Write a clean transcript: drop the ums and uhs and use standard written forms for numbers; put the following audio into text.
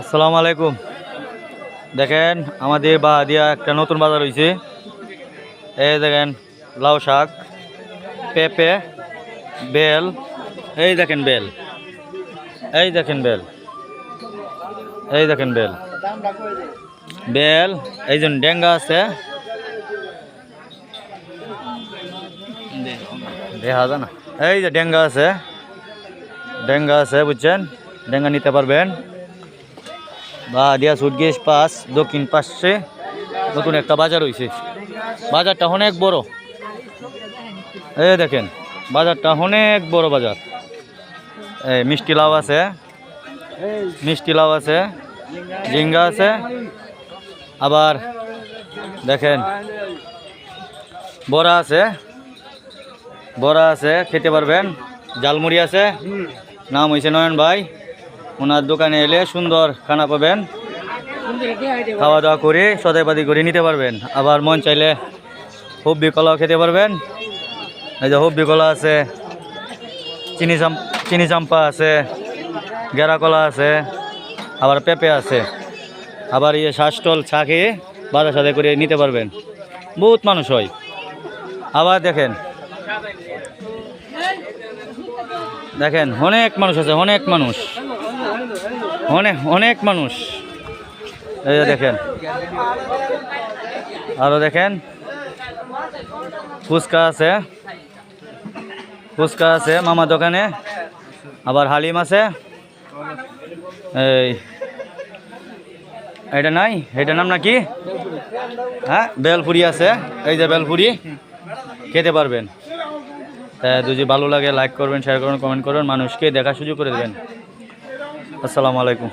আসসালামু আলাইকুম। দেখেন আমাদের বাহাদিয়া একটা নতুন বাজার হয়েছে। এই দেখেন লাউ শাক, পেঁপে, বেল। এই দেখেন বেল, এই দেখেন বেল, এই দেখেন বেল, বেল। এই জন্য ডেঙ্গা আছে, দেখা যায় না। এই যে ডেঙ্গা আছে, ডেঙ্গা আছে বুঝছেন, ডেঙ্গা নিতে পারবেন। বাহাদিয়া সুটগেজ পাস দক্ষিণ পাশে নতুন একটা বাজার হয়েছে। বাজারটা অনেক বড়। এই দেখেন বাজারটা অনেক বড় বাজার। এই মিষ্টি লাউ আছে, মিষ্টি লাউ আছে, ঝিঙ্গা আছে। আবার দেখেন বড়া আছে, বড়া আছে, খেতে পারবেন। জালমুড়ি আছে, নাম হয়েছে নয়ন ভাই। ওনার দোকানে এলে সুন্দর খানা পাবেন, খাওয়া দাওয়া করে সদাইপাতি করে নিতে পারবেন। আবার মন চাইলে হব্বি কলাও খেতে পারবেন। এই যে হব্বি কলা আছে, চিনি চাম্পা আছে, গেরা কলা আছে, আবার পেঁপে আছে। আবার ইয়ে শাঁসটল চা খেয়ে বাজার সাথে করে নিতে পারবেন। বহুত মানুষ হয়। আবার দেখেন, দেখেন অনেক মানুষ আছে, অনেক মানুষ, অনেক অনেক মানুষ। এই যে দেখেন, আরো দেখেন ফুচকা আছে, ফুচকা আছে মামা দোকানে। আবার হালিম আছে। এই এটা নাই, এটার নাম নাকি? হ্যাঁ, বেলপুরি আছে। এই যে বেলপুরি খেতে পারবেন। যদি ভালো লাগে লাইক করবেন, শেয়ার করবেন, কমেন্ট করবেন, মানুষকে দেখার সুযোগ করে দেবেন। আসসালামু আলাইকুম।